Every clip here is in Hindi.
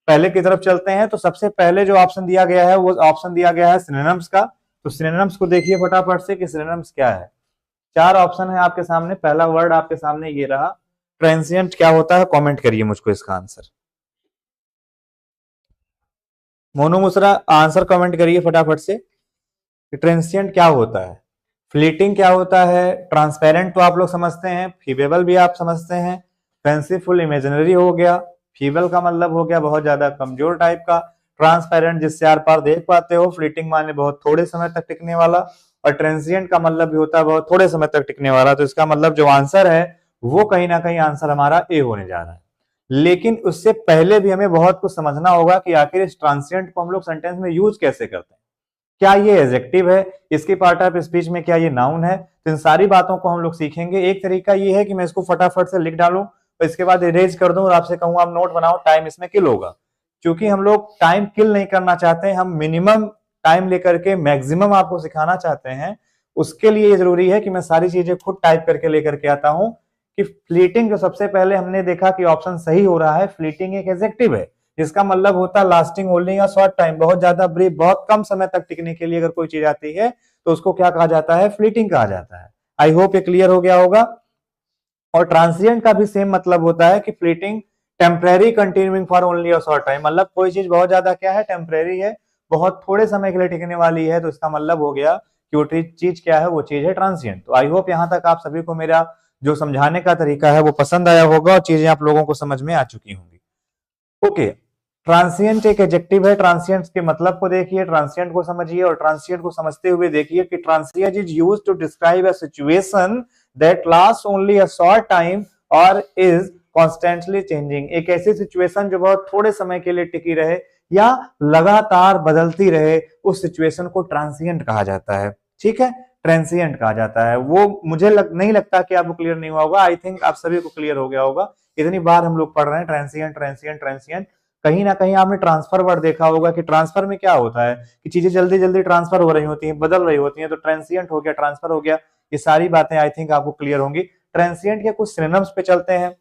पहले की तरफ चलते हैं। तो सबसे पहले जो ऑप्शन दिया गया है वो ऑप्शन दिया गया है सिनोनिम्स का। तो सिनोनिम्स को देखिए फटाफट से कि सिनोनिम्स क्या है। चार ऑप्शन है आपके सामने। पहला वर्ड आपके सामने ये रहा, ट्रांसिएंट क्या होता है, कमेंट करिए मुझको इसका आंसर। मोनू मुसरा आंसर कमेंट करिए फटाफट से। ट्रांसिएंट क्या होता है, फ्लीटिंग क्या होता है, ट्रांसपेरेंट तो आप लोग समझते हैं, फीबेबल भी आप समझते हैं, फैंसीफुल इमेजिनरी हो गया, फीबल का मतलब हो गया बहुत ज्यादा कमजोर टाइप का, ट्रांसपेरेंट जिससे आर पार देख पाते हो, फ्लीटिंग माने बहुत थोड़े समय तक टिकने वाला, और ट्रांसिएंट का मतलब भी होता है बहुत थोड़े समय तक टिकने वाला। तो इसका मतलब जो आंसर है वो कहीं ना कहीं आंसर हमारा ए होने जा रहा है। लेकिन उससे पहले भी हमें बहुत कुछ समझना होगा कि आखिर इस ट्रांसिएंट को हम लोग सेंटेंस में यूज कैसे करते हैं। क्या ये एडजेक्टिव है, इसकी पार्ट ऑफ स्पीच में क्या ये नाउन है, तो इन सारी बातों को हम लोग सीखेंगे। एक तरीका ये है कि मैं इसको फटाफट से लिख डालूं और इसके बाद इरेज कर दूं और आपसे कहूं आप नोट बनाओ, टाइम इसमें किल होगा। क्योंकि हम लोग टाइम किल नहीं करना चाहते, हम मिनिमम टाइम लेकर के मैक्सिमम आपको सिखाना चाहते हैं। उसके लिए जरूरी है कि मैं सारी चीजें खुद टाइप करके लेकर के आता हूं। कि फ्लीटिंग जो सबसे पहले हमने देखा कि ऑप्शन सही हो रहा है, फ्लीटिंग एक एडजेक्टिव है जिसका मतलब होता है लास्टिंग, होल्डिंग या शॉर्ट टाइम, बहुत ज्यादा ब्रीफ, बहुत कम समय तक टिकने के लिए अगर कोई चीज आती है तो उसको क्या कहा जाता है, फ्लीटिंग कहा जाता है। आई होप ये क्लियर हो गया होगा। और ट्रांसिएंट का भी सेम मतलब होता है कि fleeting, temporary, continuing for only a short time, मतलब कोई चीज बहुत ज्यादा क्या है, टेम्परेरी है, बहुत थोड़े समय के लिए टिकने वाली है, तो इसका मतलब हो गया कि वो चीज क्या है, वो चीज है ट्रांसिएंट। तो आई होप यहां तक आप सभी को मेरा जो समझाने का तरीका है वो पसंद आया होगा और चीजें आप लोगों को समझ में आ चुकी होंगी। ओके, ट्रांसिएंट एक एडजेक्टिव है। ट्रांसिएंट के मतलब को देखिए, ट्रांसिएंट को समझिए और ट्रांसिएंट को समझते हुए देखिए कि transient is used to describe a situation that last only a short time और इज कॉन्स्टेंटली चेंजिंग। एक ऐसी सिचुएशन जो बहुत थोड़े समय के लिए टिकी रहे या लगातार बदलती रहे, उस सिचुएशन को ट्रांसिएंट कहा जाता है। ठीक है, ट्रांसिएंट कहा जाता है। वो मुझे नहीं लगता कि आपको क्लियर नहीं हुआ होगा, आई थिंक आप सभी को क्लियर हो गया होगा। इतनी बार हम लोग पढ़ रहे हैं ट्रांसिएंट ट्रांसिएंट ट्रांसिएंट। कहीं ना कहीं आपने ट्रांसफर वर्ड देखा होगा कि ट्रांसफर में क्या होता है कि चीजें जल्दी जल्दी ट्रांसफर हो रही होती हैं, बदल रही होती हैं, तो ट्रांसिएंट हो गया, ट्रांसफर हो गया। ये सारी बातें आई थिंक आपको क्लियर होंगी। ट्रांसिएंट के कुछ सिनोनिम्स पे चलते हैं,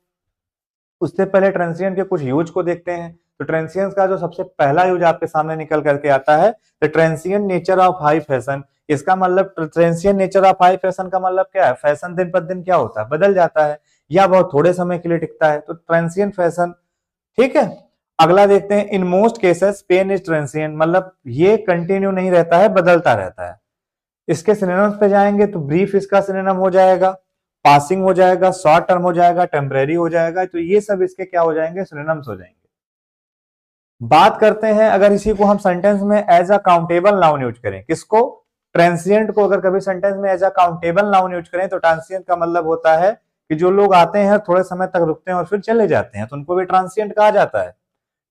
उससे पहले ट्रांसिएंट के कुछ यूज को देखते हैं। तो ट्रांसिएंट का जो सबसे पहला यूज आपके सामने निकल करके आता है, the transient nature of high fashion. इसका मतलब transient nature of high fashion का मतलब क्या है, फैशन दिन पर दिन क्या होता है, बदल जाता है या बहुत थोड़े समय के लिए टिकता है, तो ट्रांसिएंट फैशन। ठीक है, अगला देखते हैं, in most cases pain is transient, मतलब ये कंटिन्यू नहीं रहता है, बदलता रहता है। इसके सिनोनिम्स पे जाएंगे तो ब्रीफ इसका सिनोनिम हो जाएगा, पासिंग हो जाएगा, शॉर्ट टर्म हो जाएगा, टेम्परेरी हो जाएगा, तो ये सब इसके क्या हो जाएंगे, सिनोनिम्स हो जाएंगे। बात करते हैं अगर इसी को हम सेंटेंस में as a countable noun use करें, किसको, ट्रांसिएंट को अगर कभी सेंटेंस में as a countable noun use करें, तो ट्रांसिएंट का मतलब होता है कि जो लोग आते हैं थोड़े समय तक रुकते हैं और फिर चले जाते हैं, तो उनको भी ट्रांसिएंट कहा जाता है।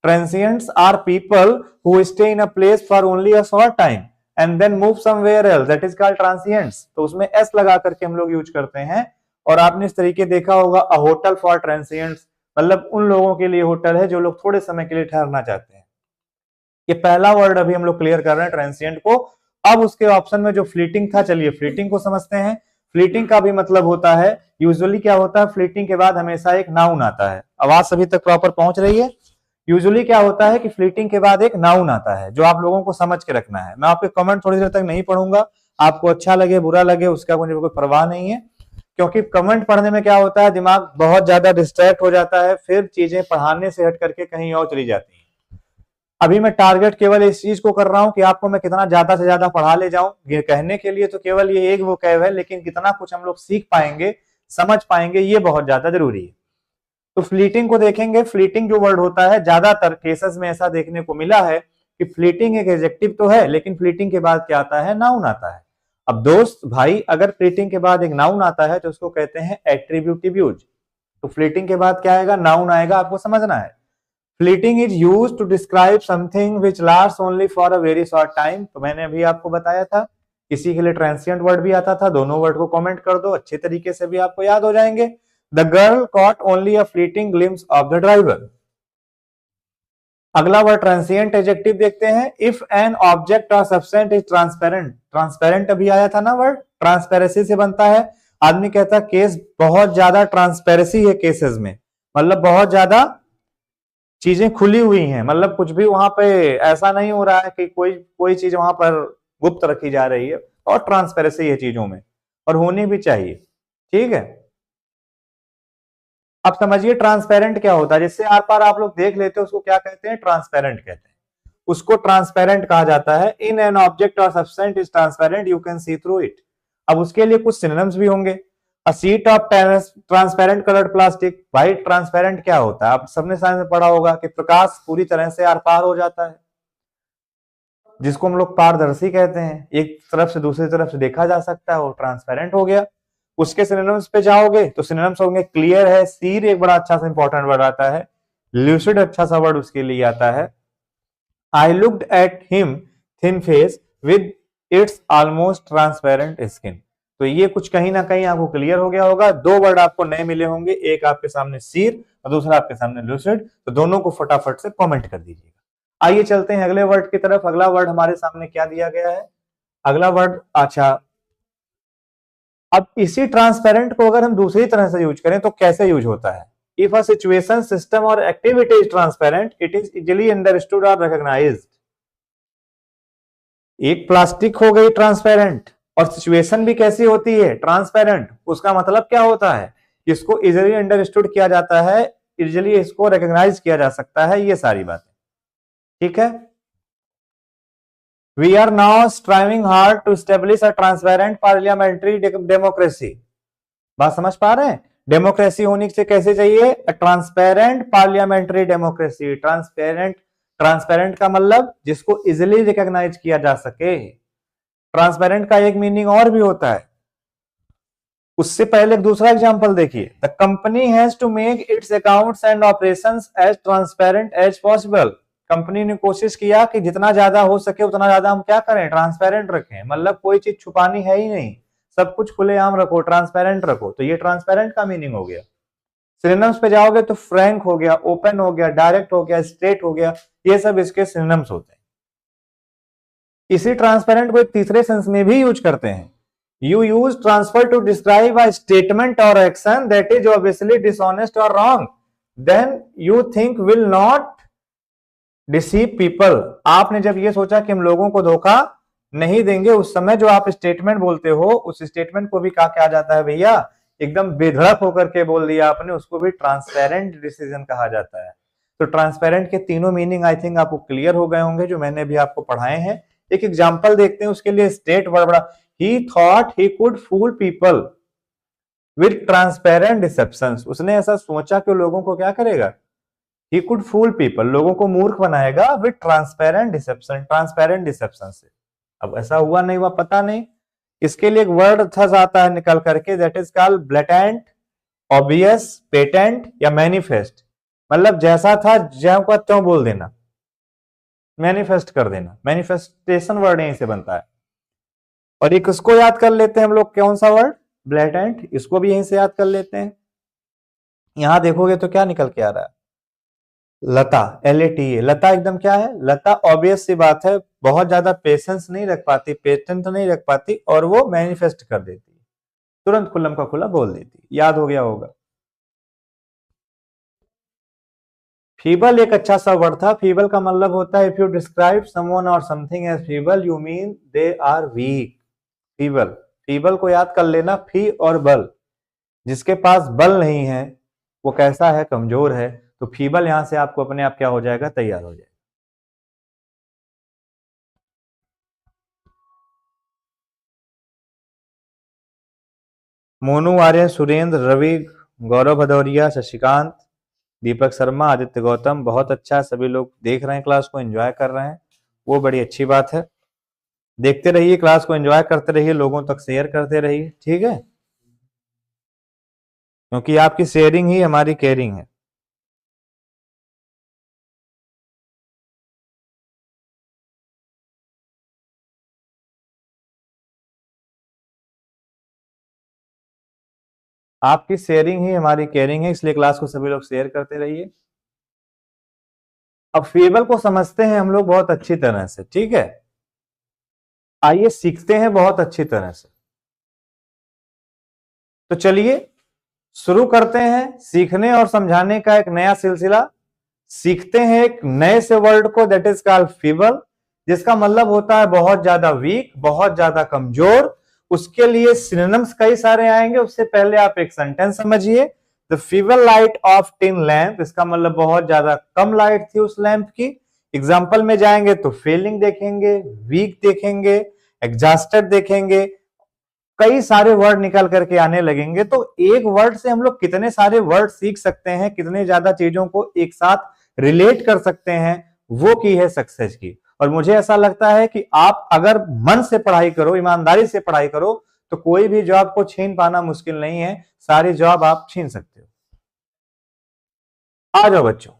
Transients are people who stay in a place for only a short time and then move somewhere else. That is called transients. तो उसमें s लगा करके हम लोग यूज करते हैं। और आपने इस तरीके देखा होगा, a hotel for transients, मतलब उन लोगों के लिए होटल है जो लोग थोड़े समय के लिए ठहरना चाहते हैं। ये पहला वर्ड अभी हम लोग क्लियर कर रहे हैं ट्रांसिएंट को। अब उसके ऑप्शन में जो फ्लीटिंग था, चलिए फ्लीटिंग को समझते हैं। फ्लीटिंग का भी मतलब होता है, यूजुअली क्या होता है, फ्लीटिंग के बाद हमेशा एक नाउन आता है। आवाज सभी तक प्रॉपर पहुंच रही है। यूजुअली क्या होता है कि फ्लीटिंग के बाद एक नाउन आता है जो आप लोगों को समझ के रखना है। मैं आपके कमेंट थोड़ी देर तक नहीं पढ़ूंगा, आपको अच्छा लगे बुरा लगे उसका मुझे कोई परवाह नहीं है, क्योंकि कमेंट पढ़ने में क्या होता है, दिमाग बहुत ज्यादा डिस्ट्रैक्ट हो जाता है, फिर चीजें पढ़ाने से हट करके कहीं और चली जाती हैं। अभी मैं टारगेट केवल इस चीज को कर रहा हूं कि आपको मैं कितना ज्यादा से ज्यादा पढ़ा ले जाऊं। ये कहने के लिए तो केवल ये एक वोकैब है, लेकिन कितना कुछ हम लोग सीख पाएंगे, समझ पाएंगे, ये बहुत ज्यादा जरूरी है। तो फ्लीटिंग को देखेंगे। फ्लीटिंग जो वर्ड होता है, ज्यादातर केसेस में ऐसा देखने को मिला है कि फ्लीटिंग एक एडजेक्टिव तो है, लेकिन फ्लीटिंग के बाद क्या आता है, नाउन आता है। अब दोस्त भाई, अगर फ्लीटिंग के बाद एक नाउन आता है तो उसको कहते हैं एट्रीब्यूटिव यूज। तो फ्लीटिंग के बाद क्या आएगा, नाउन आएगा, आपको समझना है। Fleeting is use to describe something which last only for a very short time. तो मैंने अभी आपको बताया था, किसी के लिए ट्रांसिएंट वर्ड भी आता था। दोनों वर्ड को कमेंट कर दो, अच्छे तरीके से भी आपको याद हो जाएंगे। The girl caught only a fleeting glimpse of the driver. अगला वर्ड ट्रांसिएंट एडजेक्टिव देखते हैं। इफ एन ऑब्जेक्ट और सब्सटेंस इज ट्रांसपेरेंट। ट्रांसपेरेंट अभी आया था ना वर्ड, ट्रांसपेरेंसी से बनता है। आदमी कहता है केस बहुत ज्यादा ट्रांसपेरेंसी है केसेस में, मतलब बहुत ज्यादा चीजें खुली हुई हैं, मतलब कुछ भी वहां पे ऐसा नहीं हो रहा है कि कोई कोई चीज वहां पर गुप्त रखी जा रही है, और ट्रांसपेरेंसी है चीजों में, और होनी भी चाहिए। ठीक है, अब समझिए ट्रांसपेरेंट क्या होता है, जिससे आर पार आप लोग देख लेते हो उसको क्या कहते हैं, ट्रांसपेरेंट कहते हैं। उसको ट्रांसपेरेंट कहा जाता है। इन एन ऑब्जेक्ट और substance is transparent, you can see through it. अब उसके लिए कुछ सिनोनिम्स भी होंगे। A sheet of transparent coloured plastic, भाई ट्रांसपेरेंट क्या होता है, आप सबने साइंस में पढ़ा होगा कि प्रकाश पूरी तरह से आर पार हो जाता है, जिसको हम लोग पारदर्शी कहते हैं, एक तरफ से दूसरी तरफ से देखा जा सकता है, वो ट्रांसपेरेंट हो गया। उसके सिनोनिम्स पे जाओगे तो सिनोनिम्स होंगे, क्लियर है, सीर एक बड़ा अच्छा सा इंपॉर्टेंट वर्ड आता है, ल्यूसिड अच्छा सा वर्ड उसके लिए आता है। I looked at him thin face with its almost transparent skin. तो ये कुछ कहीं ना कहीं आपको क्लियर हो गया होगा। दो वर्ड आपको नए मिले होंगे, एक आपके सामने सीर और दूसरा आपके सामने लूसिड, तो दोनों को फटाफट से कमेंट कर दीजिएगा। आइए चलते हैं अगले वर्ड की तरफ। अगला वर्ड हमारे सामने क्या दिया गया है, अगला वर्ड, अच्छा अब इसी ट्रांसपेरेंट को अगर हम दूसरी तरह से यूज करें तो कैसे यूज होता है। इफ अ सिचुएशन, सिस्टम और activity is transparent, it is easily understood और रिकॉग्नाइज्ड। एक प्लास्टिक हो गई ट्रांसपेरेंट, और सिचुएशन भी कैसी होती है, ट्रांसपेरेंट। उसका मतलब क्या होता है, इसको इजिली अंडरस्टूड किया जाता है, इजिली इसको रिकॉग्नाइज किया जा सकता है, ये सारी बातें। ठीक है, we are now striving hard to establish a transparent parliamentary democracy. बात समझ पा रहे हैं, डेमोक्रेसी होनी से कैसे चाहिए, transparent parliamentary democracy. Transparent, transparent का मतलब जिसको इजिली रिकॉग्नाइज किया जा सके। ट्रांसपेरेंट का एक मीनिंग और भी होता है, उससे पहले एक दूसरा एग्जांपल देखिए, the company has to make its accounts and operations as transparent as possible. Company ने कोशिश किया कि जितना ज्यादा हो सके उतना ज्यादा हम क्या करें, ट्रांसपेरेंट रखें, मतलब कोई चीज छुपानी है ही नहीं, सब कुछ खुलेआम रखो, ट्रांसपेरेंट रखो। तो ये ट्रांसपेरेंट का मीनिंग हो गया। सिनोनिम्स पे जाओगे तो फ्रैंक हो गया, ओपन हो गया, डायरेक्ट हो गया, स्ट्रेट हो गया, ये सब इसके सिनोनिम्स होते हैं। इसी ट्रांसपेरेंट को एक तीसरे सेंस में भी यूज करते हैं। You use transfer to describe a statement or action that is obviously dishonest or wrong. Then you think will not deceive people. आपने जब ये सोचा कि हम लोगों को धोखा नहीं देंगे, उस समय जो आप स्टेटमेंट बोलते हो, उस स्टेटमेंट को भी कहा जाता है भैया, एकदम बेधड़क होकर के बोल दिया आपने, उसको भी ट्रांसपेरेंट डिसीजन कहा जाता है। तो ट्रांसपेरेंट के तीनों मीनिंग आई थिंक आपको क्लियर हो गए होंगे, जो मैंने भी आपको पढ़ाए हैं। एक एग्जाम्पल देखते हैं उसके लिए, स्टेट बड़ा, he thought he could fool people with transparent deceptions। उसने ऐसा सोचा कि लोगों को क्या करेगा, he could fool people, लोगों को मूर्ख बनाएगा with transparent deception, transparent deception से। अब ऐसा हुआ नहीं हुआ पता नहीं, इसके लिए एक वर्ड अच्छा आता है निकल करके, that is called blatant, obvious, patent या मैनिफेस्ट। मतलब जैसा था ज्यों का त्यों बोल देना, मैनिफेस्ट कर देना, मैनिफेस्टेशन वर्ड यहीं से बनता है। और एक इसको याद कर लेते हैं हम लोग, कौन सा वर्ड, ब्लैटेंट, इसको भी यहीं से याद कर लेते हैं। यहां देखोगे तो क्या निकल के आ रहा है, लता, LATA। लता एकदम क्या है, लता ऑब्वियस सी बात है, बहुत ज्यादा पेशेंस नहीं रख पाती, पेटेंट नहीं रख पाती, और वो मैनिफेस्ट कर देती है, तुरंत खुल्लम का खुला बोल देती, याद हो गया होगा। फीबल एक अच्छा सा वर्ड था। फीबल का मतलब होता है, इफ यू डिस्क्राइब समवन और something as feeble, you mean they are weak. Feeble, feeble को याद कर लेना, फी और बल, जिसके पास बल नहीं है वो कैसा है, कमजोर है। तो फीबल यहां से आपको अपने आप क्या हो जाएगा, तैयार हो जाएगा। मोनू, आर्यन, सुरेंद्र, रवि, गौरव भदौरिया, शशिकांत, दीपक शर्मा, आदित्य गौतम, बहुत अच्छा, सभी लोग देख रहे हैं क्लास को, एंजॉय कर रहे हैं, वो बड़ी अच्छी बात है। देखते रहिए क्लास को, एंजॉय करते रहिए, लोगों तक शेयर करते रहिए, ठीक है, क्योंकि आपकी शेयरिंग ही हमारी केयरिंग है। आपकी शेयरिंग ही हमारी केयरिंग है, इसलिए क्लास को सभी लोग शेयर करते रहिए। अब फेबल को समझते हैं हम लोग बहुत अच्छी तरह से, ठीक है, आइए सीखते हैं बहुत अच्छी तरह से। तो चलिए शुरू करते हैं सीखने और समझाने का एक नया सिलसिला। सीखते हैं एक नए से वर्ड को, दैट इज कॉल्ड फीबल, जिसका मतलब होता है बहुत ज्यादा वीक, बहुत ज्यादा कमजोर। उसके लिए सिनोनिम्स कई सारे आएंगे। उससे पहले आप एक सेंटेंस समझिए, the feeble light of tin lamp, इसका मतलब बहुत ज्यादा कम लाइट थी उस लैंप की। एग्जाम्पल में जाएंगे तो फेलिंग देखेंगे, वीक देखेंगे, एग्जॉस्टेड देखेंगे, कई सारे वर्ड निकल करके आने लगेंगे। तो एक वर्ड से हम लोग कितने सारे वर्ड सीख सकते हैं, कितने ज्यादा चीजों को एक साथ रिलेट कर सकते हैं, वो की है सक्सेस की। और मुझे ऐसा लगता है कि आप अगर मन से पढ़ाई करो, ईमानदारी से पढ़ाई करो, तो कोई भी जॉब को छीन पाना मुश्किल नहीं है, सारी जॉब आप छीन सकते हो। आ जाओ बच्चों,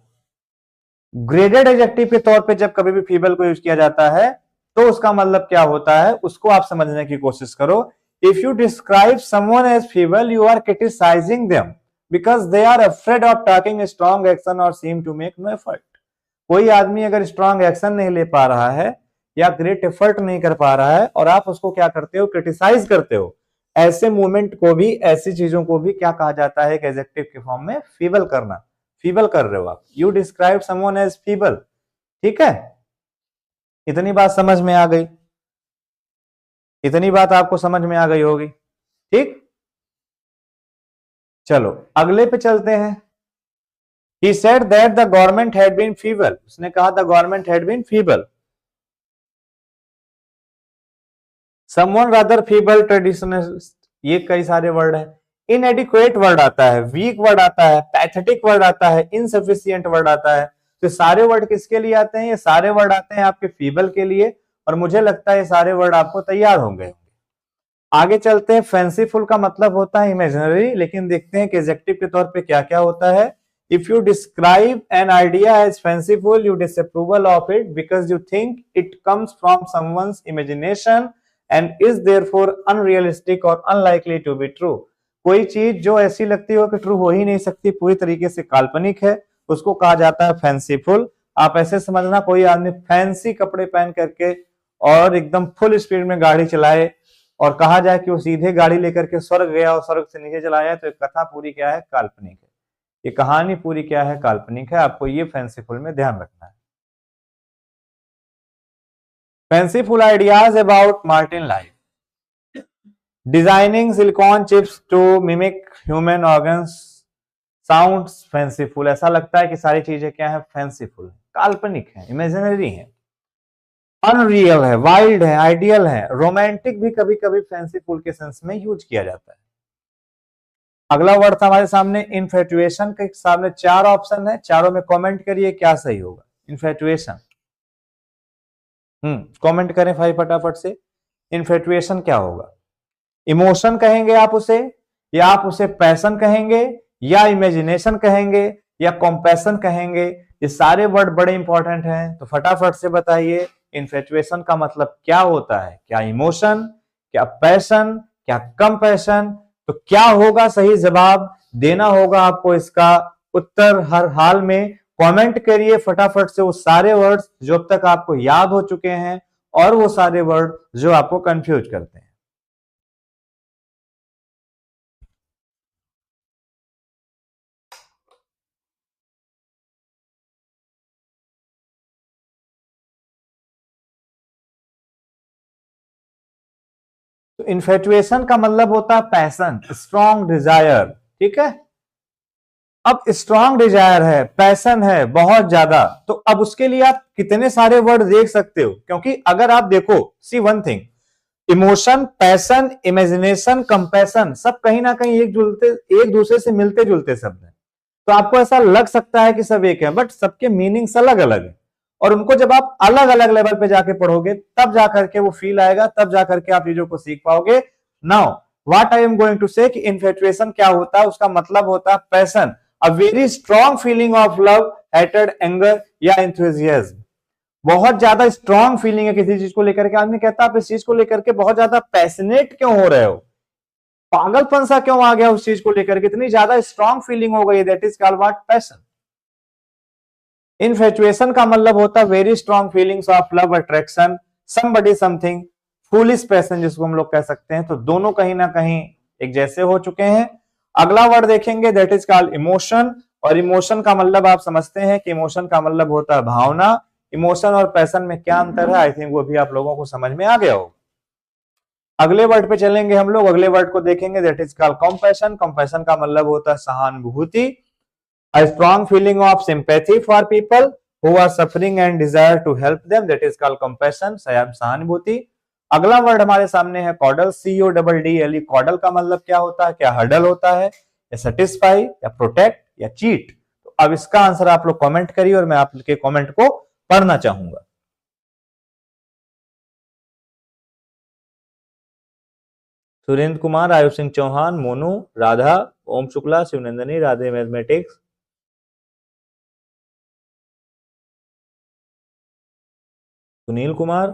ग्रेडेड एडजेक्टिव के तौर पे जब कभी भी फीबल को यूज किया जाता है तो उसका मतलब क्या होता है, उसको आप समझने की कोशिश करो। If you describe someone as feeble, you are criticizing them because they are afraid of taking strong action और seem to make no effort. कोई आदमी अगर स्ट्रॉन्ग एक्शन नहीं ले पा रहा है या ग्रेट एफर्ट नहीं कर पा रहा है और आप उसको क्या करते हो, क्रिटिसाइज करते हो, ऐसे मूवमेंट को भी, ऐसी चीजों को भी क्या कहा जाता है, एक एडजेक्टिव के फॉर्म में फीबल करना। फीबल कर रहे हो आप, you describe someone as feeble. ठीक है, इतनी बात समझ में आ गई, इतनी बात आपको समझ में आ गई होगी। ठीक, चलो अगले पे चलते हैं। He said that the government had been feeble. उसने कहा the government had been feeble. Someone rather feeble, traditionalist, ये कई सारे वर्ड है। Inadequate वर्ड आता है, weak वर्ड आता है, pathetic वर्ड आता है, insufficient वर्ड आता है। तो सारे वर्ड किसके लिए आते हैं? ये सारे वर्ड आते हैं आपके फीबल के लिए, और मुझे लगता है ये सारे वर्ड आपको तैयार होंगे। आगे चलते हैं। फैंसीफुल का मतलब होता है इमेजिनरी, लेकिन देखते हैं कि एडजेक्टिव के तौर पे क्या क्या होता है। If you describe an idea as fanciful, you disapproval of it because you think it comes from someone's imagination and is therefore unrealistic or unlikely to be true. कोई चीज जो ऐसी लगती हो कि ट्रू हो ही नहीं सकती, पूरी तरीके से काल्पनिक है, उसको कहा जाता है फैंसीफुल। आप ऐसे समझना, कोई आदमी फैंसी कपड़े पहन करके और एकदम फुल स्पीड में गाड़ी चलाए और कहा जाए कि वो सीधे गाड़ी लेकर के स्वर्ग गया और स्वर्ग से नीचे चला जाए, तो एक कथा पूरी क्या है, काल्पनिक है। ये कहानी पूरी क्या है, काल्पनिक है। आपको ये फैंसीफुल में ध्यान रखना है। Fanciful ideas about Martian life, designing silicon chips to mimic human organs sounds fanciful. ऐसा लगता है कि सारी चीजें क्या है, फैंसीफुल, काल्पनिक है, इमेजिनरी है, अनरियल है, वाइल्ड है, आइडियल है। रोमांटिक भी कभी कभी फैंसीफुल के सेंस में यूज किया जाता है। अगला वर्ड था हमारे सामने इन्फेटुएशन। के सामने चार ऑप्शन है, चारों में कमेंट करिए क्या सही होगा। इन्फेटुएशन, कमेंट करें भाई फटाफट से। इन्फेटुएशन क्या होगा? इमोशन कहेंगे आप उसे, या आप उसे पैशन कहेंगे, या इमेजिनेशन कहेंगे, या कॉम्पैशन कहेंगे? ये सारे वर्ड बड़े इंपॉर्टेंट हैं, तो फटाफट से बताइए इन्फेटुएशन का मतलब क्या होता है। क्या इमोशन, क्या पैशन, क्या कंपैशन? तो क्या होगा सही जवाब? देना होगा आपको इसका उत्तर हर हाल में। कमेंट करिए फटाफट से वो सारे वर्ड्स जो अब तक आपको याद हो चुके हैं और वो सारे वर्ड जो आपको कंफ्यूज करते हैं। तो इन्फेटुएशन का मतलब होता है पैशन, स्ट्रॉन्ग डिजायर। ठीक है, अब स्ट्रॉन्ग डिजायर है, पैशन है बहुत ज्यादा, तो अब उसके लिए आप कितने सारे वर्ड देख सकते हो। क्योंकि अगर आप देखो, see one thing, emotion, passion, imagination, compassion सब कहीं ना कहीं एक दूसरे से मिलते जुलते शब्द हैं। तो आपको ऐसा लग सकता है कि सब एक है, बट सबके मीनिंग्स अलग अलग है, और उनको जब आप अलग अलग लेवल पे जाके पढ़ोगे तब जाकर के वो फील आएगा, तब जाकर के आप चीजों को सीख पाओगे। Now what I am going to say कि इन्फेटुएशन क्या होता है, उसका मतलब होता है passion, a very strong feeling of love, hated, anger या एंथुसियाज्म। बहुत ज्यादा स्ट्रॉन्ग फीलिंग है किसी चीज को लेकर के, आदमी कहता है आप इस चीज को लेकर के बहुत ज्यादा पैशनेट क्यों हो रहे हो, पागलपन सा क्यों आ गया उस चीज को लेकर के, इतनी ज्यादा स्ट्रॉन्ग फीलिंग हो गई, that is called what, passion. Infatuation का मतलब होता है very strong feelings of love, attraction, somebody, something, foolish passion जिसको हम लोग कह सकते हैं। तो दोनों कहीं ना कहीं एक जैसे हो चुके हैं। अगला वर्ड देखेंगे, दैट इज कॉल्ड इमोशन। और इमोशन का मतलब आप समझते हैं कि इमोशन का मतलब होता है भावना। इमोशन और पैशन में क्या अंतर है, आई थिंक वो भी आप लोगों को समझ में आ गया होगा। अगले वर्ड पे चलेंगे हम लोग, अगले वर्ड को देखेंगे, that is called compassion. Compassion का मतलब होता है सहानुभूति, a strong feeling of sympathy for people who are suffering and desire to help them, that is called compassion, सहानुभूति। अगला वर्ड हमारे सामने है कॉडल, CODDLE। कॉडल का मतलब क्या होता है, क्या हडल होता है, या सेटिस्फाई, या प्रोटेक्ट, या चीट। तो अब इसका आंसर आप लोग कमेंट करिए और मैं आपके कमेंट को पढ़ना चाहूंगा। सुरेंद्र कुमार, आयुष सिंह चौहान, मोनू, राधा, ओम शुक्ला, शिवनंदनी, राधे मैथमेटिक्स, सुनील कुमार,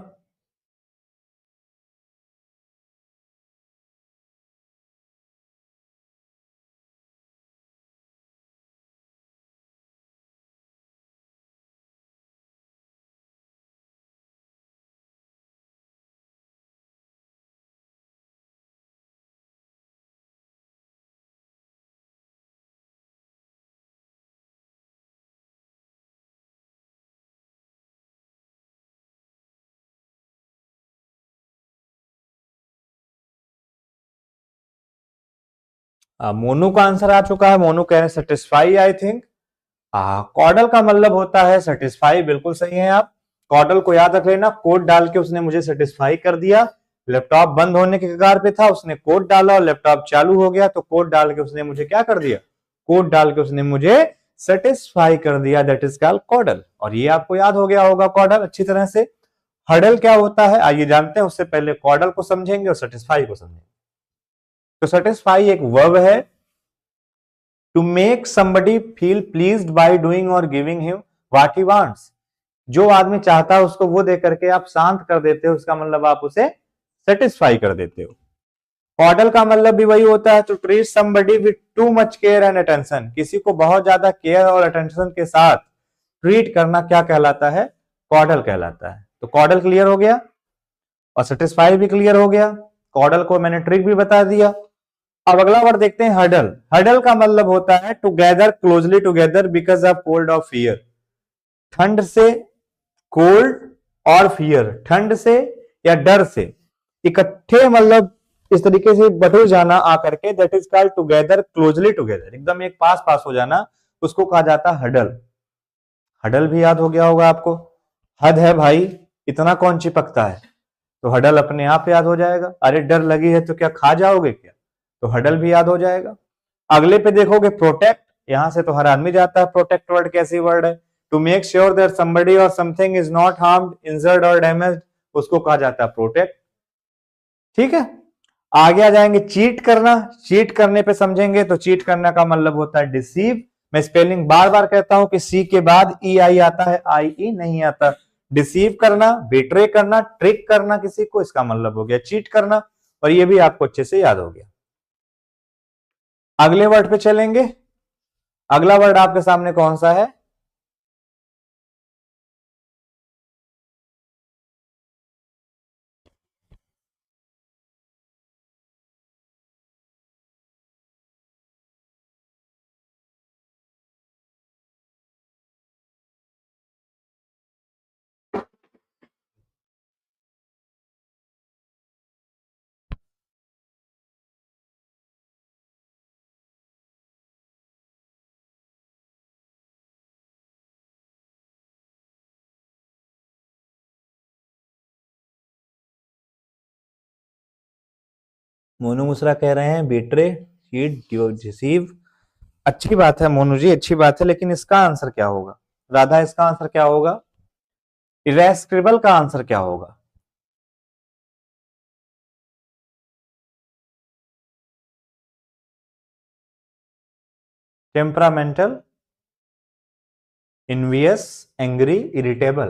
मोनू का आंसर आ चुका है। मोनू कह रहे हैं सेटिस्फाई, आई थिंक। कॉडल का मतलब होता है सेटिस्फाई, बिल्कुल सही है आप। कॉडल को याद रख लेना, कोड डाल के उसने मुझे सेटिस्फाई कर दिया। लैपटॉप बंद होने के कगार पे था, उसने कोड डाला और लैपटॉप चालू हो गया, तो कोड डाल के उसने मुझे क्या कर दिया, कोड डाल के उसने मुझे सेटिस्फाई कर दिया, दैट इज कॉल्ड कॉडल। और ये आपको याद हो गया होगा कॉडल अच्छी तरह से। हडल क्या होता है आइए जानते हैं, उससे पहले कॉडल को समझेंगे और सेटिस्फाई को समझेंगे। तो सेटिस्फाई एक वर्ब है, to make somebody feel pleased by doing और giving him what he wants. जो आदमी चाहता है उसको वो दे करके आप शांत कर देते हो, उसका मतलब आप उसे सेटिस्फाई कर देते हो। कॉडल का मतलब भी वही होता है, to treat somebody with too much care and attention। किसी को बहुत ज्यादा केयर और अटेंशन के साथ ट्रीट करना क्या कहलाता है, कॉडल कहलाता है। तो कॉडल क्लियर हो गया और सेटिस्फाई भी क्लियर हो गया। कॉडल को मैंने ट्रिक भी बता दिया। अब अगला वर्ड देखते हैं हडल। हडल का मतलब होता है to gather closely together because of cold और फियर। ठंड से, कोल्ड और फियर, ठंड से या डर से इकट्ठे मतलब इस तरीके से बटुर जाना आकर के, that is called together, closely together, एकदम एक पास पास हो जाना, उसको कहा जाता है हडल। हडल भी याद हो गया होगा आपको। हद है भाई, इतना कौन चिपकता है, तो हडल अपने आप याद हो जाएगा। अरे डर लगी है तो क्या खा जाओगे क्या, तो हडल भी याद हो जाएगा। अगले पे देखोगे प्रोटेक्ट, यहां से तो हर आदमी जाता है प्रोटेक्ट वर्ड कैसी वर्ड है, to make sure that somebody और something is not harmed, injured और डैमेज्ड, उसको कहा जाता है प्रोटेक्ट। ठीक है, आगे आ जाएंगे चीट करना। चीट करने पे समझेंगे तो चीट करने का मतलब होता है डिसीव। मैं स्पेलिंग बार बार कहता हूं कि सी के बाद ई आई आता है, आई ई नहीं आता। डिसीव करना, बेट्रे करना, ट्रिक करना किसी को, इसका मतलब हो गया चीट करना। और ये भी आपको अच्छे से याद हो गया। अगले वर्ड पे चलेंगे। अगला वर्ड आपके सामने कौन सा है, मोनू मुसरा कह रहे हैं बेट्रे, चीट, डिसीव। अच्छी बात है मोनू जी, अच्छी बात है, लेकिन इसका आंसर क्या होगा, राधा इसका आंसर क्या होगा, इरेस्क्रिबल का आंसर क्या होगा, टेम्परामेंटल, इनवियस, एंग्री, इरिटेबल।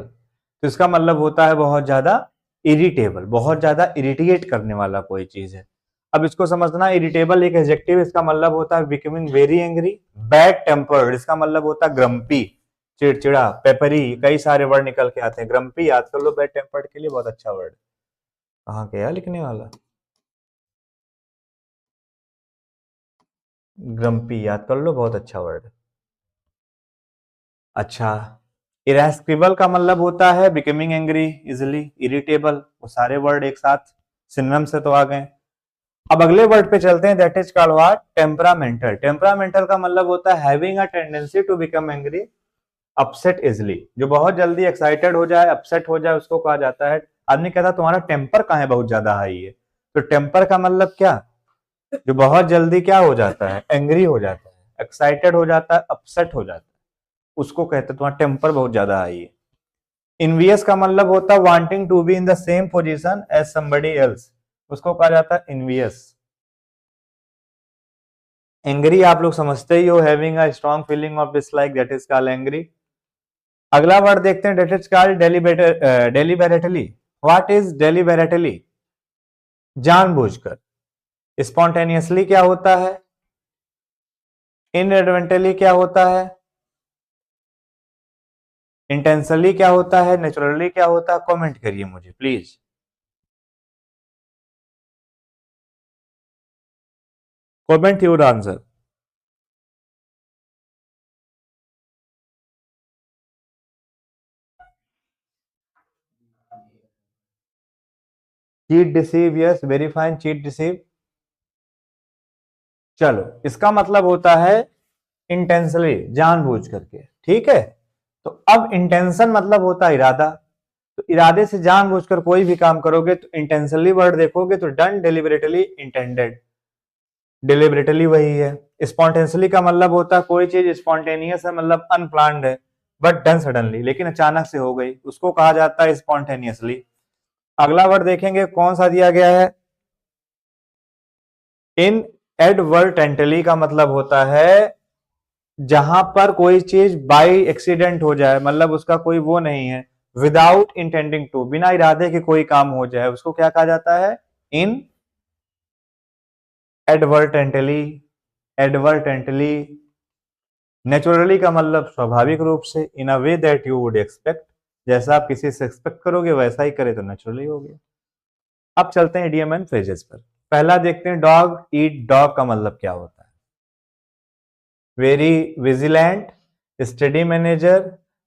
तो इसका मतलब होता है बहुत ज्यादा इरिटेबल, बहुत ज्यादा इरिटेट करने वाला कोई चीज है। अब इसको समझना, इरिटेबल एक एडजेक्टिव, इसका मतलब होता है becoming very angry. Bad tempered, इसका मतलब होता है ग्रम्पी, चिड़चिड़ा, पेपरी, कई सारे वर्ड निकल के आते हैं। ग्रम्पी याद कर लो बैड टेम्पर्ड के लिए, बहुत अच्छा वर्ड। कहाँ गया लिखने वाला, ग्रम्पी याद कर लो, बहुत अच्छा वर्ड। अच्छा, इरेस्क्रिबल का मतलब होता है बिकमिंग एंग्री इजिली, इरिटेबल, वो सारे वर्ड एक साथ सिनोनिम से तो आ गए। अब अगले वर्ड पे चलते हैं, that is called what, temperamental. Temperamental का मतलब होता है having a tendency to become angry, upset easily, जो बहुत जल्दी एक्साइटेड हो जाए, अपसेट हो जाए, उसको कहा जाता है। आदमी कहता है तुम्हारा टेम्पर कहाँ है, बहुत ज्यादा हाई है, तो टेम्पर का मतलब क्या, जो बहुत जल्दी क्या हो जाता है, एंग्री हो जाता है, एक्साइटेड हो जाता है, अपसेट हो जाता है, उसको कहते हैं तुम्हारा टेम्पर बहुत ज्यादा हाई है। इनवियस का मतलब होता है wanting to be in the same position as somebody else, उसको कहा जाता है इनवियस। एंग्री आप लोग समझते ही हो, having a strong feeling of dislike, that is called angry. अगला वर्ड देखते हैं, that is called deliberately. What is deliberately, जानबूझकर। स्पॉन्टेनियसली क्या होता है, इनएडवेंटली क्या होता है, इंटेंशनली क्या होता है, नेचुरली क्या होता है, कमेंट करिए मुझे please. Comment your answer. Cheat deceive, yes very fine, cheat deceive. चलो, इसका मतलब होता है इंटेंशनली, जानबूझ करके, ठीक है। तो अब इंटेंशन मतलब होता है इरादा, तो इरादे से जानबूझकर कोई भी काम करोगे तो इंटेंशनली वर्ड देखोगे तो डन डेलिबरेटली, इंटेंडेड, डेलिबरेटली वही है। स्पॉन्टेनियसली का मतलब होता है कोई चीज स्पॉन्टेनियस है, मतलब अनप्लान्ड है, बट डन सडनली, लेकिन अचानक से हो गई, उसको कहा जाता है स्पॉन्टेनियसली। अगला वर्ड देखेंगे कौन सा दिया गया है, इन एडवर्टेंटली का मतलब होता है जहां पर कोई चीज बाई एक्सीडेंट हो जाए, मतलब उसका कोई वो नहीं है, विदाउट इंटेंडिंग टू, बिना इरादे के कोई काम हो जाए, उसको क्या कहा जाता है, इन एडवर्टेंटली, एडवर्टेंटली। नेचुरली का मतलब स्वाभाविक रूप से, in a way that you would expect, जैसा आप किसी से एक्सपेक्ट करोगे वैसा ही करे तो नेचुरली हो गया। अब चलते हैं इडियम एंड फ्रेजेस पर। पहला देखते हैं, डॉग ईट डॉग का मतलब क्या होता है, very vigilant, study manager,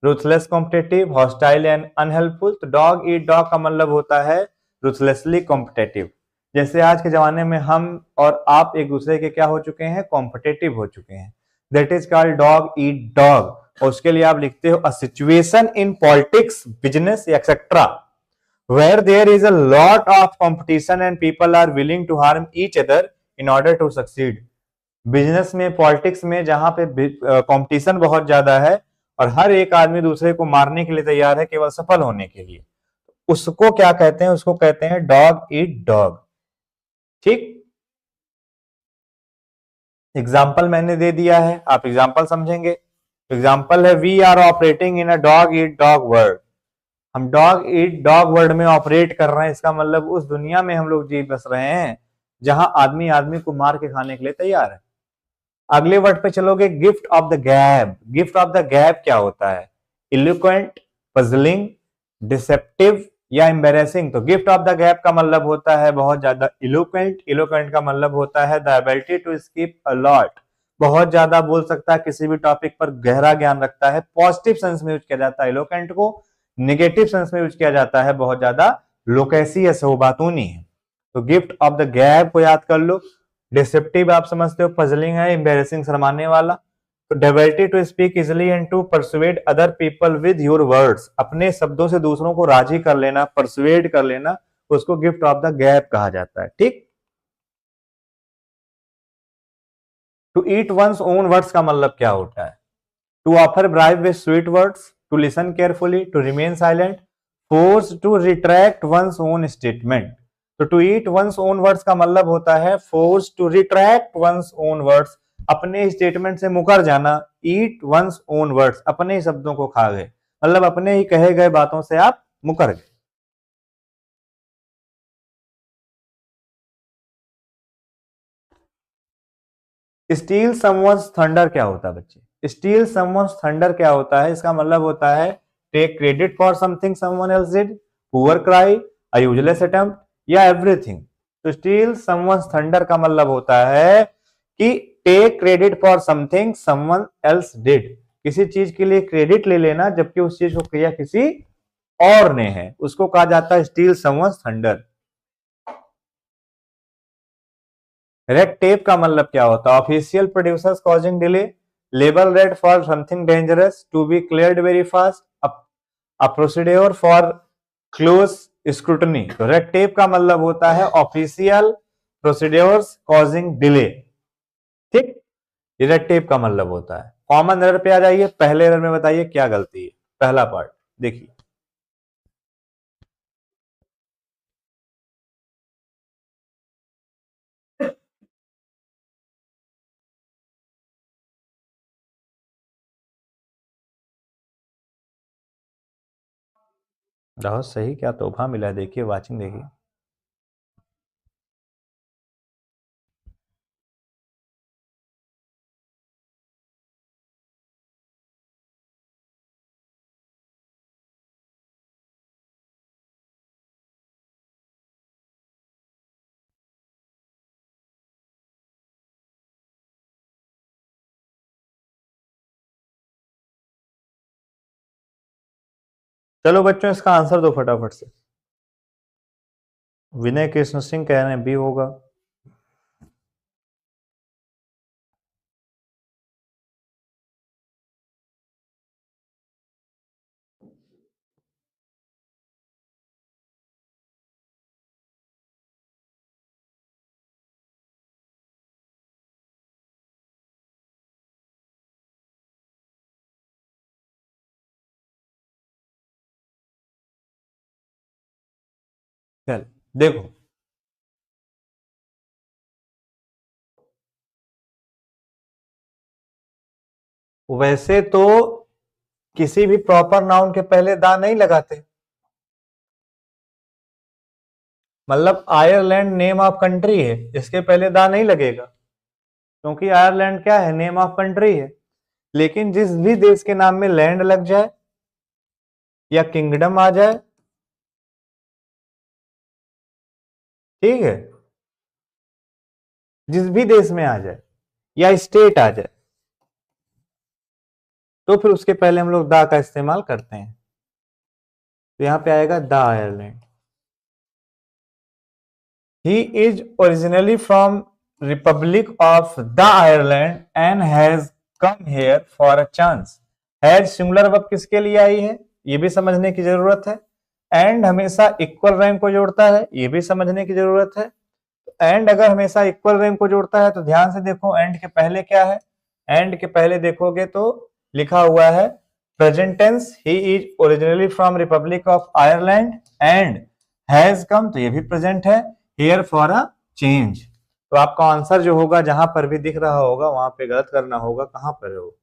ruthless competitive, hostile and unhelpful. तो डॉग ईट डॉग का मतलब होता है रूथलेसली कॉम्पिटेटिव। जैसे आज के जमाने में हम और आप एक दूसरे के क्या हो चुके हैं, कॉम्पिटेटिव हो चुके हैं, that is called dog eat dog. और उसके लिए आप लिखते हो a situation in politics, business etcetera where there is a lot of competition and people are willing to harm each other in order to succeed। Business में, पॉलिटिक्स में, जहां पे कंपटीशन बहुत ज्यादा है और हर एक आदमी दूसरे को मारने के लिए तैयार है केवल सफल होने के लिए, उसको क्या कहते हैं, उसको कहते हैं डॉग ईट डॉग। ठीक, एग्जाम्पल मैंने दे दिया है, आप एग्जाम्पल समझेंगे। एग्जाम्पल है, we are operating in a dog eat dog world. हम डॉग ईट डॉग वर्ल्ड में ऑपरेट कर रहे हैं, इसका मतलब उस दुनिया में हम लोग जी बस रहे हैं जहां आदमी आदमी को मार के खाने के लिए तैयार है। अगले वर्ड पे चलोगे, गिफ्ट ऑफ द गैब। गिफ्ट ऑफ द गैब क्या होता है, इलोक्वेंट, पजलिंग, डिसेप्टिव या एम्बेरेसिंग। तो गिफ्ट ऑफ द गैप का मतलब होता है बहुत ज्यादा इलोक्वेंट। इलोक्वेंट का मतलब होता है the ability to speak a lot, बहुत ज्यादा बोल सकता है, किसी भी टॉपिक पर गहरा ज्ञान रखता है। पॉजिटिव सेंस में यूज किया जाता है इलोक्वेंट को, निगेटिव सेंस में यूज किया जाता है बहुत ज्यादा लोकेसियस, वो बातूनी है। तो गिफ्ट ऑफ द गैप को याद कर लो। डिसेप्टिव आप समझते हो, पजलिंग है, एम्बेरेसिंग शर्माने वाला। तो the ability to speak easily and to persuade other people with your words, अपने शब्दों से दूसरों को राजी कर लेना, परसुएड कर लेना, उसको गिफ्ट ऑफ द गैप कहा जाता है। ठीक, to eat one's own words का मतलब क्या होता है, to offer bribe with sweet words, to listen carefully, to remain silent, force to retract one's own statement. तो to eat one's own words का मतलब होता है force to retract one's own words, अपने स्टेटमेंट से मुकर जाना। ईट वंस ओन वर्ड्स, अपने ही शब्दों को खा गए, मतलब अपने ही कहे गए बातों से आप मुकर गए। स्टील समवंस थंडर क्या होता है बच्चे, स्टील समवंस थंडर क्या होता है, इसका मतलब होता है take credit for something someone else did, poor cry, a useless attempt या एवरीथिंग। तो स्टील समवंस थंडर का मतलब होता है कि take credit for something someone else did, किसी चीज के लिए क्रेडिट ले लेना जबकि उस चीज को किया किसी और ने है, उसको कहा जाता है steal someone's thunder. Red tape का मतलब क्या होता है? Official producers causing delay, label red for something dangerous, to be cleared very fast, a procedure for close scrutiny. तो रेड टेप का मतलब होता है ऑफिशियल प्रोसीड्योर्स कॉजिंग डिले, ठीक, ये रेड टेप का मतलब होता है। कॉमन एरर पे आ जाइए, पहले एरर में बताइए क्या गलती है। पहला पार्ट देखिए, बहुत सही, क्या तोहफा मिला, देखिए वाचिंग देखिए। चलो बच्चों इसका आंसर दो फटाफट से। विनय कृष्ण सिंह कह रहे हैं बी होगा। चल देखो, वैसे तो किसी भी प्रॉपर नाउन के पहले दा नहीं लगाते, मतलब आयरलैंड नेम ऑफ कंट्री है, इसके पहले दा नहीं लगेगा, क्योंकि आयरलैंड क्या है, नेम ऑफ कंट्री है। लेकिन जिस भी देश के नाम में लैंड लग जाए या किंगडम आ जाए, ठीक है, जिस भी देश में आ जाए या स्टेट आ जाए, तो फिर उसके पहले हम लोग दा का इस्तेमाल करते हैं। तो यहां पे आएगा the Ireland. He is originally from Republic of the Ireland and has come here for a chance. Has singular verb किसके लिए आई है, ये भी समझने की जरूरत है। एंड हमेशा इक्वल रैंक को जोड़ता है, ये भी समझने की जरूरत है। एंड अगर हमेशा इक्वल रैंक को जोड़ता है तो ध्यान से देखो एंड के पहले क्या है। एंड के पहले देखोगे तो लिखा हुआ है present tense, he is originally from Republic of Ireland and has come, तो ये भी प्रेजेंट है, हियर फॉर अ चेंज। तो आपका आंसर जो होगा, जहां पर भी दिख रहा होगा वहां पे गलत करना होगा। कहां पर है वो?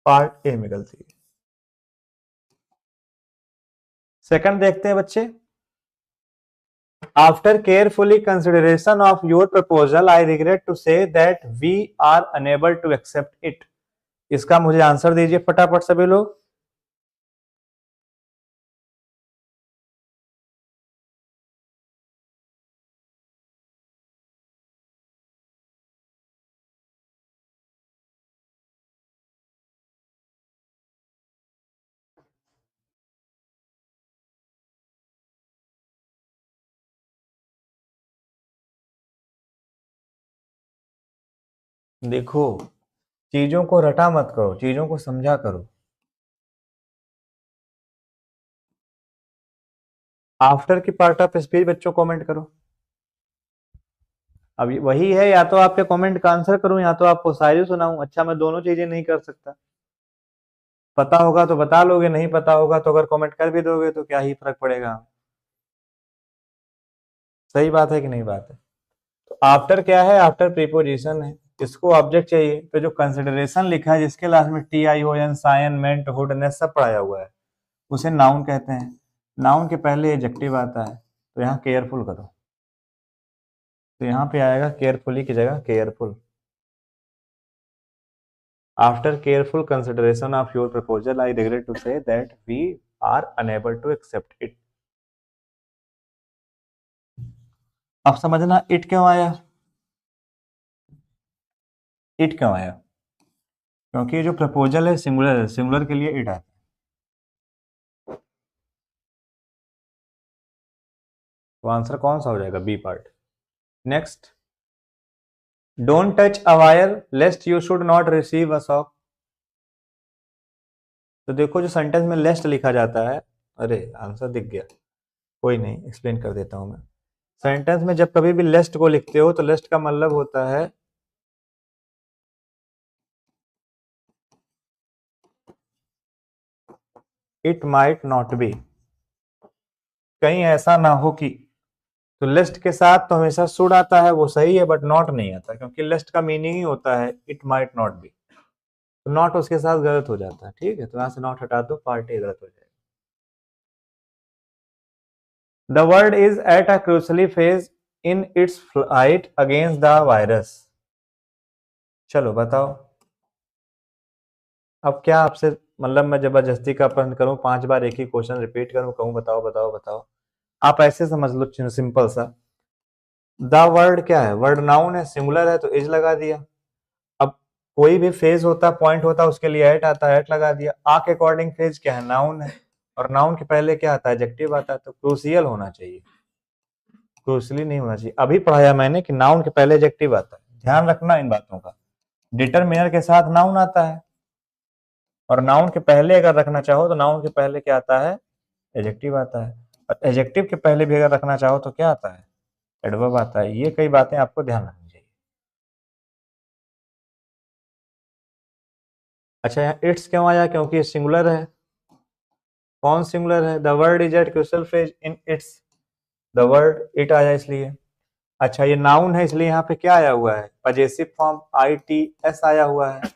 पार्ट ए में गलती है। सेकंड देखते हैं बच्चे। After carefully consideration of your proposal, I regret to say that we are unable to accept it. इसका मुझे आंसर दीजिए फटाफट सभी लोग। देखो, चीजों को रटा मत करो, चीजों को समझा करो। आफ्टर की पार्ट ऑफ स्पीच बच्चों कमेंट करो। अब वही है, या तो आपके कमेंट का आंसर करूं या तो आपको शायरी सुनाऊं। अच्छा, मैं दोनों चीजें नहीं कर सकता। पता होगा तो बता लोगे, नहीं पता होगा तो अगर कमेंट कर भी दोगे तो क्या ही फर्क पड़ेगा। सही बात है कि नहीं बात है? तो आफ्टर क्या है? आफ्टर प्रीपोजिशन है, इसको ऑब्जेक्ट चाहिए। तो जो कंसिडरेशन लिखा है जिसके लास्ट में T I O N, sion, ment, hood ness सब पढ़ाया हुआ है, उसे नाउन कहते हैं। नाउन के पहले एडजेक्टिव आता है, तो यहाँ केयरफुल करो। तो यहाँ पे आएगा केयरफुली की जगह careful. After careful consideration of your proposal I regret to say that we are unable to accept it. अब समझना इट क्यों आया। इट क्यों आया? क्योंकि जो प्रपोजल है सिंगुलर है, सिंगुलर के लिए इट आता है। तो आंसर कौन सा हो जाएगा? B part. Next, don't touch a wire lest you should not receive a shock. तो देखो जो सेंटेंस में लेस्ट लिखा जाता है, अरे आंसर दिख गया, कोई नहीं, एक्सप्लेन कर देता हूं मैं। सेंटेंस में जब कभी भी लेस्ट को लिखते हो तो लेस्ट का मतलब होता है इट माइट नॉट बी, कहीं ऐसा ना हो कि। तो लेस्ट के साथ तो हमेशा शुड आता है, वो सही है, बट नॉट नहीं आता, क्योंकि लेस्ट का मीनिंग ही होता है इट माइट नॉट बी। तो नॉट उसके साथ गलत हो जाता है, ठीक है, तो यहां से नॉट हटा दो, पार्ट ए गलत हो जाएगा। The world is at a crucially phase in its flight against the virus. चलो बताओ। अब क्या आपसे मतलब मैं जबरदस्ती का प्रश्न करूं, 5 बार एक ही क्वेश्चन रिपीट करूं, कहूं बताओ बताओ बताओ? आप ऐसे समझ लो, सिंपल सा। द वर्ड क्या है? वर्ड नाउन है, सिंगुलर है, तो इज लगा दिया। अब कोई भी फेज होता, पॉइंट होता, उसके लिए एट आता है, एट लगा दिया। आ के अकॉर्डिंग फेज क्या है? नाउन है, और नाउन के पहले क्या आता है? एडजेक्टिव आता है, तो क्रूशियल होना चाहिए, क्रूशली नहीं होना चाहिए। अभी पढ़ाया मैंने कि नाउन के पहले एडजेक्टिव आता है, ध्यान रखना इन बातों का। डिटरमिनर के साथ नाउन आता है, और नाउन के पहले अगर रखना चाहो तो नाउन के पहले क्या आता है? एडजेक्टिव आता है। और एडजेक्टिव के पहले भी अगर रखना चाहो तो क्या आता है? एडवर्ब आता है। ये कई बातें आपको ध्यान रखनी चाहिए। अच्छा, यहाँ इट्स क्यों आया? क्योंकि ये सिंगुलर है। कौन सिंगुलर है? The word is at crucial phase in its, the word it आया इसलिए। अच्छा, ये नाउन है, इसलिए यहाँ पे क्या आया हुआ है? Possessive form I T S आया हुआ है।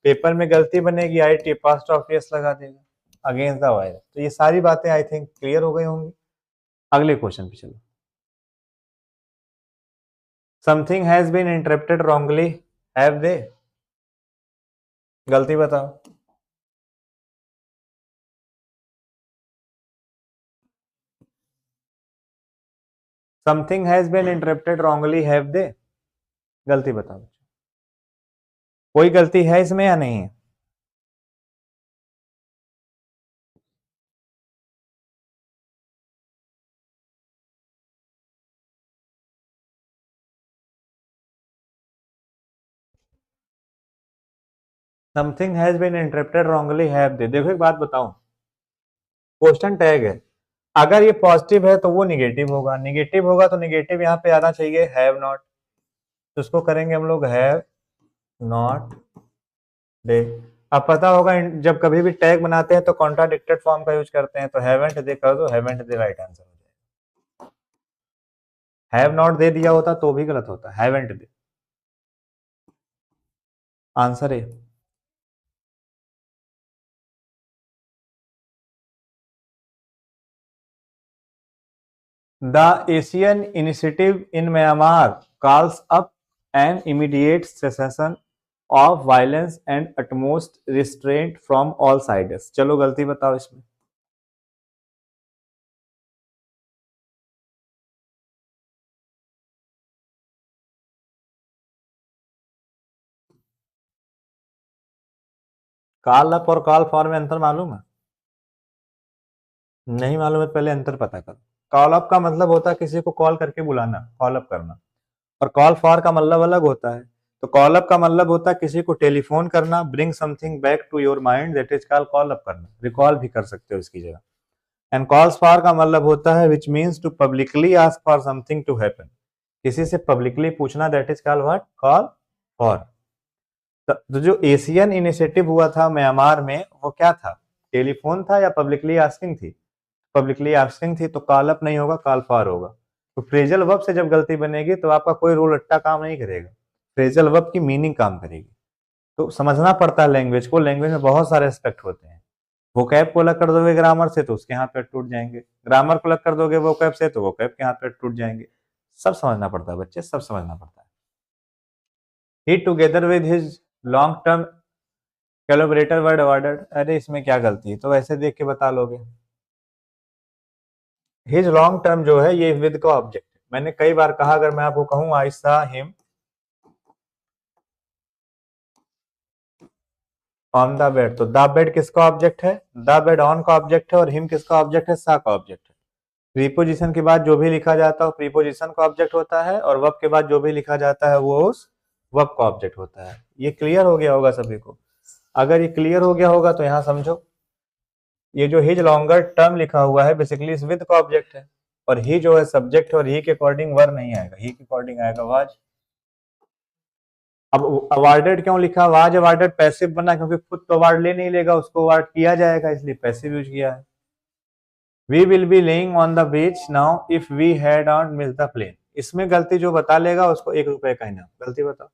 पेपर में गलती बनेगी, I T past of S लगा देगा अगेंस्ट द वायरस। तो ये सारी बातें आई थिंक क्लियर हो गई होंगी। अगले क्वेश्चन पे चलो। Something has been interrupted wrongly, have they? गलती बताओ। Something has been interrupted wrongly, have they? गलती बताओ। कोई गलती है इसमें या नहीं है? Something has been interrupted wrongly, have they. देखो एक बात बताऊं, क्वेश्चन टैग है, अगर ये पॉजिटिव है तो वो निगेटिव होगा, निगेटिव होगा तो निगेटिव यहाँ पे आना चाहिए हैव नॉट। तो उसको करेंगे हम लोग हैव नॉट दे। अब पता होगा जब कभी भी टैग बनाते हैं तो कॉन्ट्राडिक्टेड फॉर्म का यूज करते हैं, तो हैवेंट दे कर दो, हैवेंट दे राइट आंसर हो जाएगा। हैव नॉट दे दिया होता तो भी गलत होता, हैवेंट दे आंसर है। The Asian Initiative in Myanmar calls up an immediate cessation of violence and utmost restraint from all sides। चलो गलती बताओ इसमें। कॉल अप और कॉल फॉर में अंतर मालूम है? नहीं मालूम है? पहले अंतर पता करो। कॉल अप का मतलब होता है किसी को कॉल करके बुलाना, कॉल अप करना, और कॉल फॉर का मतलब अलग होता है। तो कॉल अप का मतलब होता है किसी को टेलीफोन करना, bring something back to your mind, that is called call up करना, रिकॉल भी कर सकते हो इसकी जगह। एंड कॉल्स फॉर का मतलब होता है which means to publicly ask for something to happen, किसी से पब्लिकली पूछना, that is called what? Call for. तो जो एशियन इनिशिएटिव हुआ था म्यांमार में, वो क्या था? टेलीफोन था या पब्लिकली आस्किंग थी? पब्लिकली आस्किंग थी, तो कॉल अप नहीं होगा, कॉल फॉर होगा। तो फ्रेजल वर्ब से जब गलती बनेगी तो आपका कोई रोल अट्टा काम नहीं करेगा, फ्रेजल वर्ब की मीनिंग काम करेगी। तो समझना पड़ता है लैंग्वेज को, लैंग्वेज में बहुत सारे एस्पेक्ट होते हैं। वोकैब को अलग कर दोगे ग्रामर से तो उसके हाथ पैर टूट जाएंगे, ग्रामर को अलग कर दोगे वोकैब से तो वोकैब के हाथ पैर टूट जाएंगे। सब समझना पड़ता है बच्चे, सब समझना पड़ता है। He together with his long term collaborator word awarded, अरे इसमें क्या गलती है? तो ऐसे देख के बता लोगे। हिज लॉन्ग टर्म जो है ये विद का ऑब्जेक्ट है। मैंने कई बार कहा, अगर मैं आपको कहूं I saw him on the bed, तो द बेड किसका ऑब्जेक्ट है? द बेड ऑन का ऑब्जेक्ट है, और हिम किसका ऑब्जेक्ट है? सा का ऑब्जेक्ट है। प्रीपोजिशन के बाद जो भी लिखा जाता है वो प्रीपोजिशन का ऑब्जेक्ट होता है, और वर्ब के बाद जो भी लिखा जाता है वो उस वर्ब का ऑब्जेक्ट होता है। ये क्लियर हो गया होगा सभी को? अगर ये क्लियर हो गया होगा तो यहाँ समझो, ये जो हिज लॉन्गर टर्म लिखा हुआ है बेसिकली इस विद का ऑब्जेक्ट है, और ही जो है सब्जेक्ट है, और ही के अकॉर्डिंग वर नहीं आएगा, ही के अकॉर्डिंग आएगा वाज। अब अवार्डेड क्यों लिखा? वाज अवार्डेड पैसिव बना क्योंकि खुद तो अवार्ड ले नहीं लेगा, उसको अवार्ड किया जाएगा, इसलिए पैसिव यूज किया है। We will be laying on the beach now if we had not miss the plane. इसमें गलती जो बता लेगा उसको 1 रुपए का इनाम। गलती बताओ।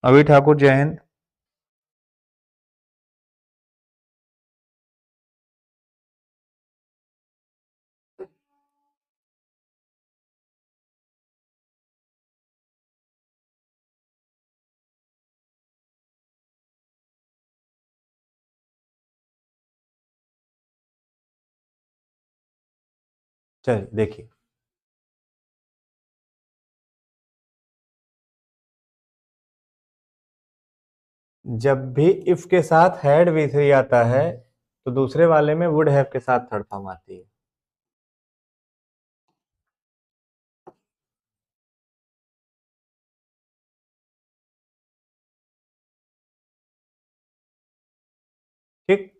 अभी ठाकुर, जय हिंद। चलिए देखिए, जब भी इफ के साथ हैड वी थ्री आता है तो दूसरे वाले में वुड हैव के साथ थर्ड फॉर्म आती है। ठीक,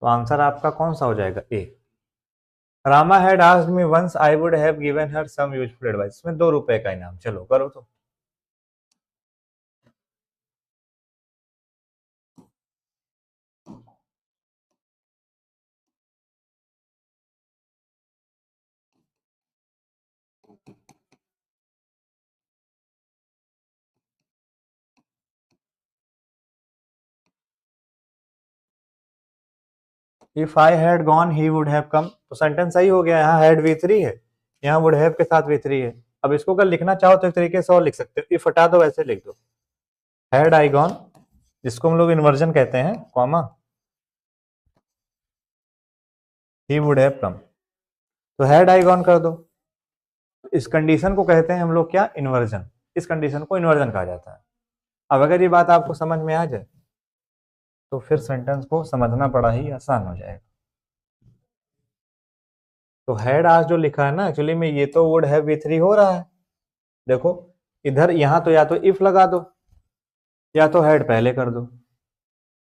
तो आंसर आपका कौन सा हो जाएगा? A. Rama had asked me once I would have given her some useful advice. इसमें 2 रुपए का इनाम। चलो करो तो। If I had gone he would have come, तो सेंटेंस सही हो गया। यहाँ हैड वी थ्री है, यहाँ वुड हैव के साथ वी थ्री है। अब इसको अगर लिखना चाहो तो एक तरीके से और लिख सकते हो, इफ हटा दो वैसे लिख दो, हैड आई गॉन, जिसको हम लोग इन्वर्जन कहते हैं, comma he would have come, तो हैड आई गॉन कर दो। इस कंडीशन को कहते हैं हम लोग क्या? इन्वर्जन। इस कंडीशन को इन्वर्जन कहा जाता है। अब अगर ये बात आपको समझ में आ जाए तो फिर सेंटेंस को समझना बड़ा ही आसान हो जाएगा। तो हैड आज जो लिखा है ना, एक्चुअली में ये तो वुड हैव वी थ्री हो रहा है। देखो इधर, यहां तो या तो इफ लगा दो या तो हैड पहले कर दो।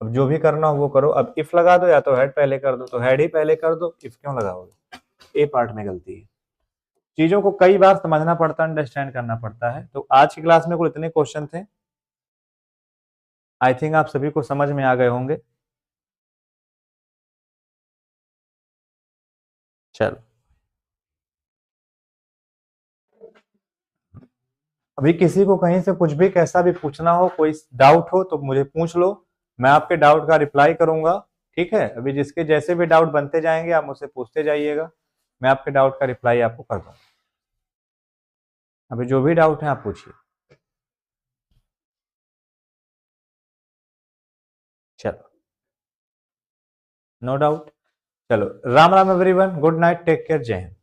अब जो भी करना हो वो करो। अब इफ लगा दो या तो हैड पहले कर दो, तो हैड ही पहले कर दो, इफ क्यों लगाओगे? ए पार्ट में गलती है। चीजों को कई बार समझना पड़ता है, अंडरस्टैंड करना पड़ता है। तो आज की क्लास में कुल इतने क्वेश्चन थे। आई थिंक आप सभी को समझ में आ गए होंगे। चलो, अभी किसी को कहीं से कुछ भी कैसा भी पूछना हो, कोई डाउट हो तो मुझे पूछ लो, मैं आपके डाउट का रिप्लाई करूंगा। ठीक है, अभी जिसके जैसे भी डाउट बनते जाएंगे आप मुझसे पूछते जाइएगा, मैं आपके डाउट का रिप्लाई आपको कर दूंगा। अभी जो भी डाउट है आप पूछिए। चलो, नो डाउट। चलो, Ram Ram everyone, good night, take care, जय हिंद।